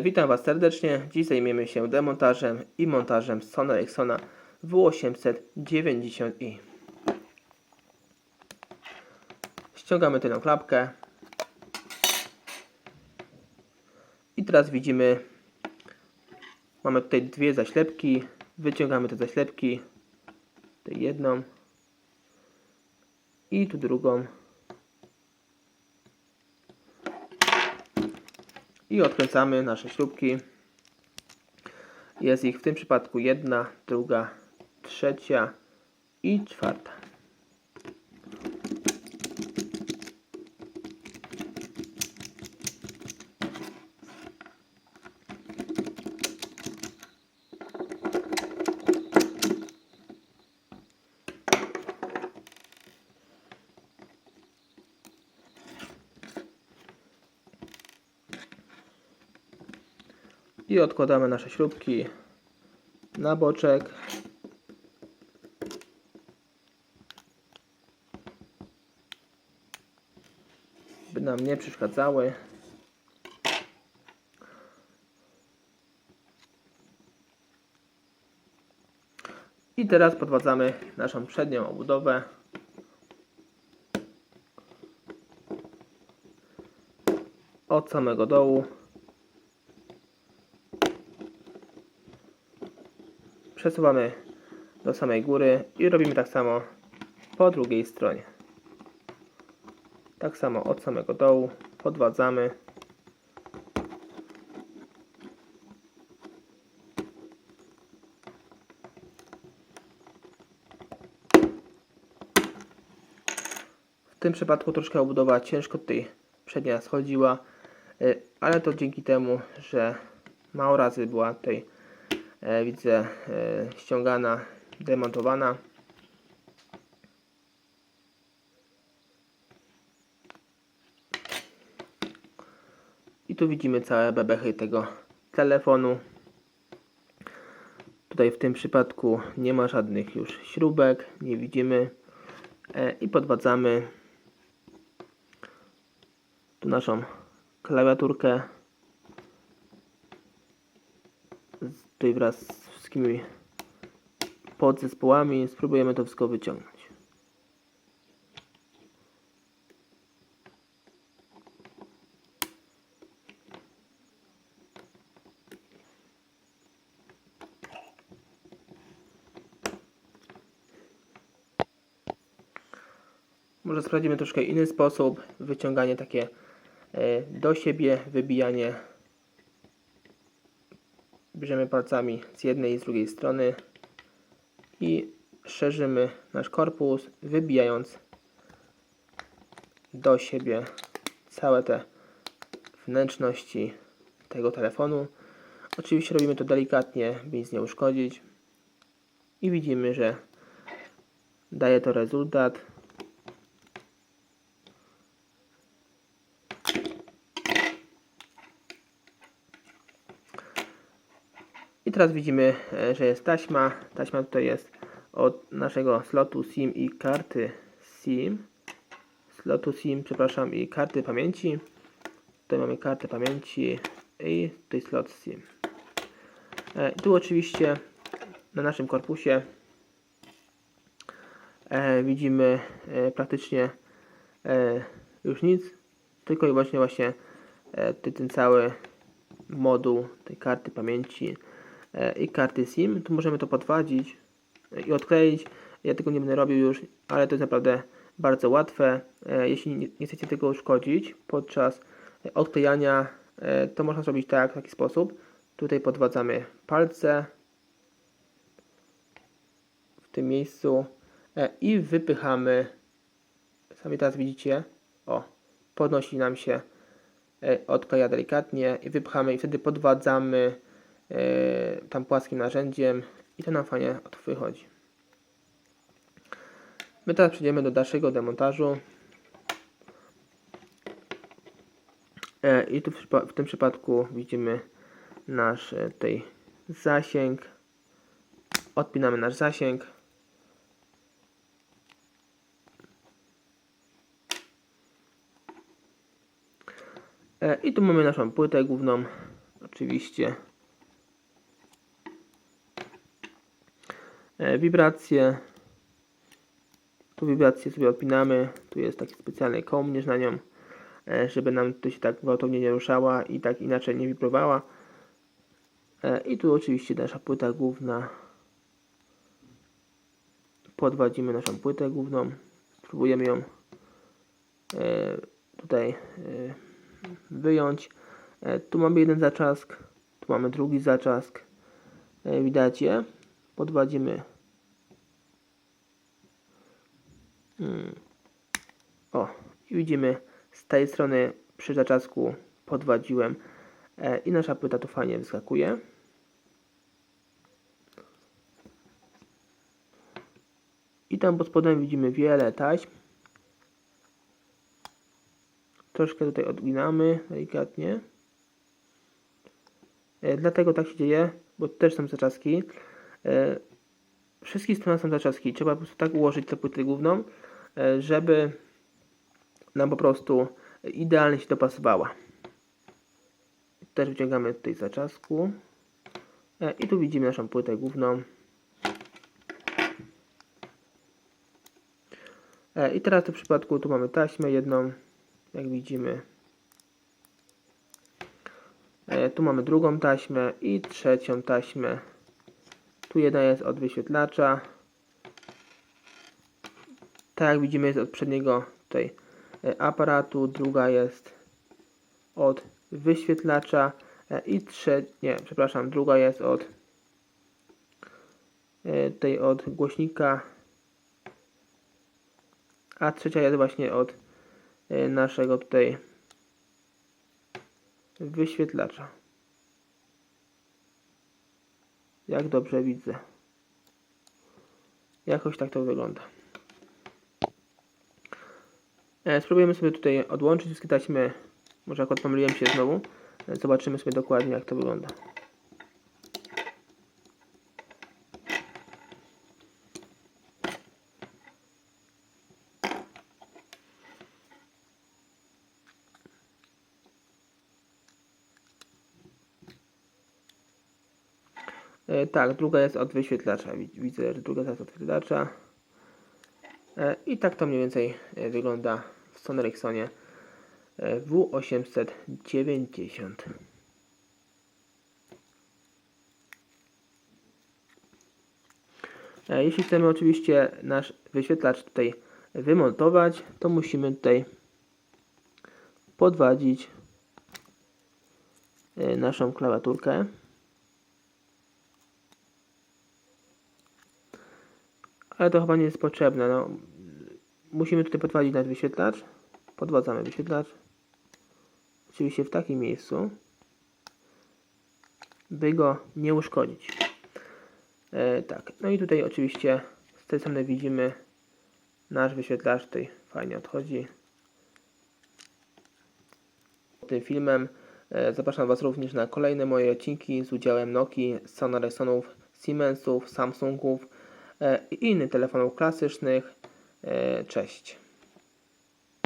Witam Was serdecznie. Dziś zajmiemy się demontażem i montażem Sony Ericssona W890i. Ściągamy tylną klapkę. I teraz widzimy, mamy tutaj dwie zaślepki. Wyciągamy te zaślepki. Tutaj jedną i tu drugą. I odkręcamy nasze śrubki. Jest ich w tym przypadku jedna, druga, trzecia i czwarta. I odkładamy nasze śrubki na boczek. By nam nie przeszkadzały. I teraz podwadzamy naszą przednią obudowę. Od samego dołu. Przesuwamy do samej góry i robimy tak samo po drugiej stronie. Tak samo od samego dołu podwadzamy. W tym przypadku troszkę obudowa ciężko tutaj przednia schodziła, ale to dzięki temu, że mało razy była tutaj widzę ściągana, demontowana. I tu widzimy całe bebechy tego telefonu. Tutaj w tym przypadku nie ma żadnych już śrubek, nie widzimy. I podwadzamy tu naszą klawiaturkę. Tutaj wraz z wszystkimi podzespołami spróbujemy to wszystko wyciągnąć. Może sprawdzimy troszkę inny sposób. Wyciąganie takie do siebie, wybijanie. Bierzemy palcami z jednej i z drugiej strony i szerzymy nasz korpus, wybijając do siebie całe te wnętrzności tego telefonu. Oczywiście robimy to delikatnie, by nic nie uszkodzić. I widzimy, że daje to rezultat. I teraz widzimy, że jest taśma. Taśma tutaj jest od naszego slotu SIM i karty SIM. Przepraszam, i karty pamięci. Tutaj mamy kartę pamięci i tutaj slot SIM. Tu oczywiście na naszym korpusie widzimy praktycznie już nic, tylko i właśnie ten cały moduł tej karty pamięci i karty SIM. Tu możemy to podwadzić i odkleić. Ja tego nie będę robił już, ale to jest naprawdę bardzo łatwe. Jeśli nie chcecie tego uszkodzić podczas odklejania, to można zrobić w taki sposób. Tutaj podwadzamy palce w tym miejscu i wypychamy. Sami teraz widzicie, podnosi nam się, odkleja delikatnie i wypchamy i wtedy podwadzamy tam płaskim narzędziem i to nam fajnie wychodzi. My teraz przejdziemy do dalszego demontażu. I tu w tym przypadku widzimy nasz tutaj zasięg. Odpinamy nasz zasięg. I tu mamy naszą płytę główną oczywiście wibracje. Tu wibrację sobie odpinamy. Tu jest taki specjalny kołnierz na nią, żeby nam to się tak gwałtownie nie ruszała i tak inaczej nie wibrowała. I tu oczywiście nasza płyta główna. Podwadzimy naszą płytę główną. Spróbujemy ją tutaj wyjąć. Tu mamy jeden zaczask, tu mamy drugi zaczask. Widać je. Podwadzimy. O, i widzimy, z tej strony przy zaczasku podwadziłem i nasza płyta tu fajnie wyskakuje. I tam pod spodem widzimy wiele taśm. Troszkę tutaj odginamy delikatnie. Dlatego tak się dzieje, bo też są zaczaski. Wszystkich stron są zaczaski. Trzeba po prostu tak ułożyć tę płytę główną, żeby nam po prostu idealnie się dopasowała. Też wyciągamy tutaj z zaczasku. I tu widzimy naszą płytę główną. I teraz w tym przypadku tu mamy taśmę jedną, jak widzimy. Tu mamy drugą taśmę i trzecią taśmę. Tu jedna jest od wyświetlacza. Tak jak widzimy, jest od przedniego tutaj aparatu, druga jest od wyświetlacza i druga jest od od głośnika, a trzecia jest właśnie od naszego tutaj wyświetlacza. Jak dobrze widzę. Jakoś tak to wygląda. Spróbujemy sobie tutaj odłączyć wszystkie taśmy. Może akurat pomyliłem się znowu. Zobaczymy sobie dokładnie, jak to wygląda. Tak, druga jest od wyświetlacza. Widzę, że druga jest od wyświetlacza. I tak to mniej więcej wygląda w Sony Ericssonie W890. Jeśli chcemy oczywiście nasz wyświetlacz tutaj wymontować, to musimy tutaj podwadzić naszą klawiaturkę. Ale to chyba nie jest potrzebne. No, musimy tutaj podwadzić nasz wyświetlacz. Podwadzamy wyświetlacz. Oczywiście w takim miejscu, by go nie uszkodzić. Tak, no i tutaj oczywiście z tej strony widzimy nasz wyświetlacz tutaj fajnie odchodzi. Tym filmem zapraszam Was również na kolejne moje odcinki z udziałem Nokii, Sony Ericssonów, Siemensów, Samsungów i innych telefonów klasycznych. Cześć.